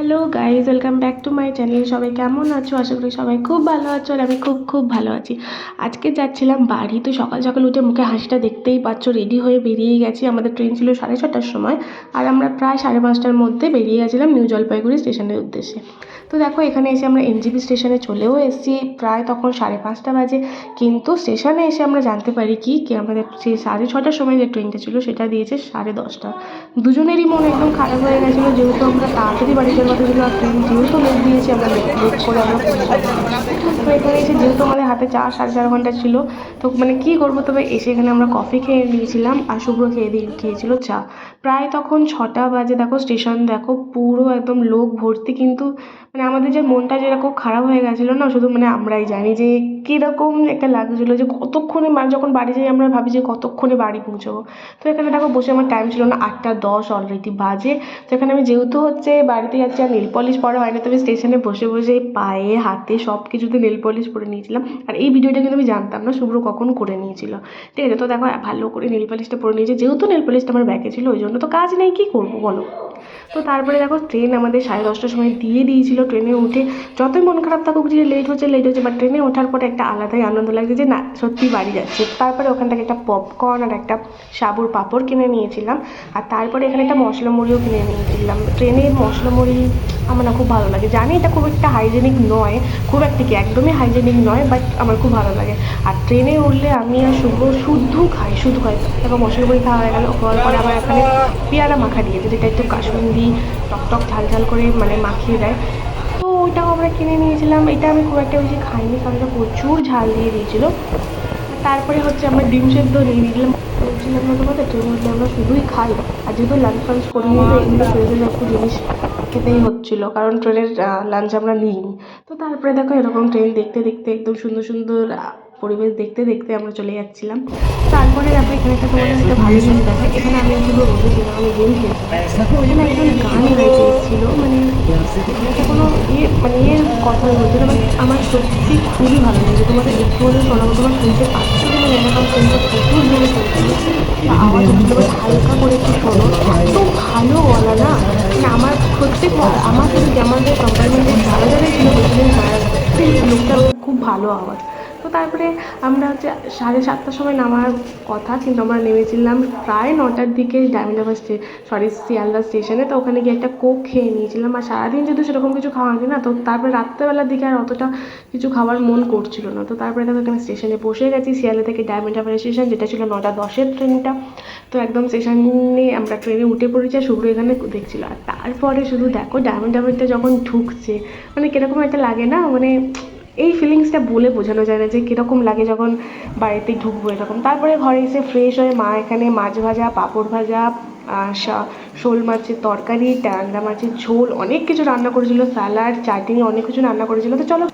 Hello guys, welcome back to my channel. সবাই কেমন আছো? আশা করি সবাই খুব ভালো আছো আর আমি খুব খুব ভালো আছি। আজকে যাচ্ছিলাম বাড়ি, তো সকাল সকাল উঠে মুখে হাসিটা দেখতেই পাচ্ছ। রেডি হয়ে বেরিয়ে গেছি। আমাদের ট্রেন ছিল 6:30টার সময় আর আমরা প্রায় 5:30টার মধ্যে বেরিয়ে গেছিলাম নিউ জলপাইগুড়ি স্টেশনের উদ্দেশ্যে। তো দেখো এখানে এসে আমরা এনজেপি স্টেশনে চলেও এসেছি। প্রায় তখন 5:30 বাজে, কিন্তু স্টেশনে এসে আমরা জানতে পারি কি আমাদের সেই 6:30টার সময় যে ট্রেনটা ছিল সেটা দিয়েছে 10:30। দুজনেরই মন একদম খারাপ হয়ে গেছিলো, যেহেতু আমরা তাড়াতাড়ি বাড়ি যাওয়ার কথা ছিল আর ট্রেন যেহেতু লেট দিয়েছে আমরা লেট করে আমরা পৌঁছাবো। তো এখানে এসে যেহেতু আমাদের হাতে 4-4.5 ঘন্টা ছিল, তো মানে কী করবো, তবে এসে এখানে আমরা কফি খেয়ে নিয়েছিলাম আর শুভ্র খেয়েছিল চা। প্রায় তখন 6টা বাজে। দেখো স্টেশন দেখো পুরো একদম লোক ভর্তি, কিন্তু মানে আমাদের যে মনটা যেরকম খারাপ হয়ে গেছিলো না, শুধু মানে আমরাই জানি যে কীরকম একটা লাগছিলো, যে কতক্ষণে মানে যখন বাড়ি যাই আমরা ভাবি যে কতক্ষণে বাড়ি পৌঁছবো। তো এখানে দেখো বসে আমার টাইম ছিল না, 8:10 অলরেডি বাজে। তো এখানে আমি যেহেতু বাড়িতে যাচ্ছি আর নেল পলিশ পরা হয়নি, তবে স্টেশনে বসে বসে পায়ে হাতে সব কিছুতে নেল পলিশ করে নিয়েছিলাম। আর এই ভিডিওটা কিন্তু আমি জানতাম না শুভ্র কখন করে নিয়েছিল, ঠিক আছে। তো দেখো ভালো করে নেল পলিশটা পরে নিয়েছে, যেহেতু নেল পলিশটা আমার ব্যাগে ছিল ওই জন্য, তো কাজ নেই, কী করবো বলো। তো তারপরে দেখো ট্রেন আমাদের 10:30টার সময় দিয়েছিল। ট্রেনে উঠে যতই মন খারাপ থাকুক যে লেট হচ্ছে, বাট ট্রেনে ওঠার পরে একটা আলাদাই আনন্দ লাগছে যে না সত্যি বাড়ি যাচ্ছে। তারপরে ওখান থেকে একটা পপকর্ন আর একটা সাবুর পাঁপড় কিনে নিয়েছিলাম। আর তারপরে এখানে একটা মশলা মুড়িও কিনে নিয়েছিলাম। ট্রেনের মশলা মুড়ি আমার না খুব ভালো লাগে। জানি এটা খুব একটা হাইজেনিক নয়, খুব একটা কি একদমই হাইজেনিক নয়, বাট আমার খুব ভালো লাগে। আর ট্রেনে উঠলে আমি আর শুভ্র শুধু খাই। তারপর মশলা মুড়ি খাওয়া হয়ে গেল, খাওয়ার পরে আবার এখানে পেয়ারা মাখা দিয়েছে, যেটা একটু কাসুন্দি টক ঝাল ঝাল করে মানে মাখিয়ে দেয়। তো ওইটাও আমরা কিনে নিয়েছিলাম। এটা আমি খুব একটা বেশি খাইনি, কারণ এটা প্রচুর ঝাল দিয়ে দিয়েছিলো। তারপরে আমরা ডিম সেদ্ধ নিয়ে নিলাম। বলছিলাম না তোমাদের ট্রেনে উঠলে আমরা শুধুই খাই। আর যেহেতু লাঞ্চ ফাঞ্চ করে নিয়ে তো এগুলো প্রয়োজনীয় একটু জিনিস খেতেই হচ্ছিলো, কারণ ট্রেনের লাঞ্চ আমরা নিইনি। তো তারপরে দেখো এরকম ট্রেন দেখতে দেখতে একদম সুন্দর সুন্দর পরিবেশ দেখতে দেখতে আমরা চলে যাচ্ছিলাম। তারপরে দেখো এখানে একটা তোমাদের একটা ভালো জিনিস দেখায়। এখানে আমি শুধু বসেছিলাম, আমি গেম খেলছিলাম। এখানে একজন গান গাইতে এসেছিল, মানে এটা কোনো মানে কথা বলছিল, মানে আমার সত্যি খুবই ভালো লেগেছে। তোমাদের একটু হলেও শোনাবো, তোমার শুনতে পাচ্ছ কিনা জানি না, কারণ ট্রেনটা প্রচুর জোরে চলছিল, আওয়াজ হচ্ছিলো। এবার হালকা করে একটু শোনো, এত ভালো গলা না, মানে আমার প্রত্যেক আমার সাথে যে আমাদের কম্পার্টমেন্টে যারা যারা ছিল বেশিদিন তারা লোকটার খুব ভালো আওয়াজ। তো তারপরে আমরা 7:30টার সময় নামার কথা, কিন্তু আমরা নেমেছিলাম প্রায় 9টার দিকে শিয়ালদা স্টেশনে। তো ওখানে গিয়ে একটা কোক খেয়ে নিয়েছিলাম। আর সারাদিন যেহেতু সেরকম কিছু খাওয়া হয়নি না, তো তারপরে রাত্রেবেলার দিকে আর অতটা কিছু খাওয়ার মন করছিল না। তো তারপরে দেখো এখানে স্টেশনে বসে গেছি, শিয়ালদা থেকে ডায়মন্ড হারবার স্টেশন, যেটা ছিল 9:10-এর ট্রেনটা। তো একদম স্টেশনে আমরা ট্রেনে উঠে পড়েছি আর শুভ্র এখানে দেখছিল। আর তারপরে শুধু দেখো ডায়মন্ড হারবারটা যখন ঢুকছে, মানে কীরকম একটা লাগে না, মানে এই ফিলিংসটা বলে বোঝানো যায় না যে কীরকম লাগে যখন বাড়িতে ঢুকবো এরকম। তারপরে ঘরে এসে ফ্রেশ হয়ে মা এখানে মাছ ভাজা, পাঁপড় ভাজা, শোল মাছের তরকারি, ট্যাংরা মাছের ঝোল, অনেক কিছু রান্না করেছিল, স্যালাড, চাটনি, অনেক কিছু রান্না করেছিল। তো চলো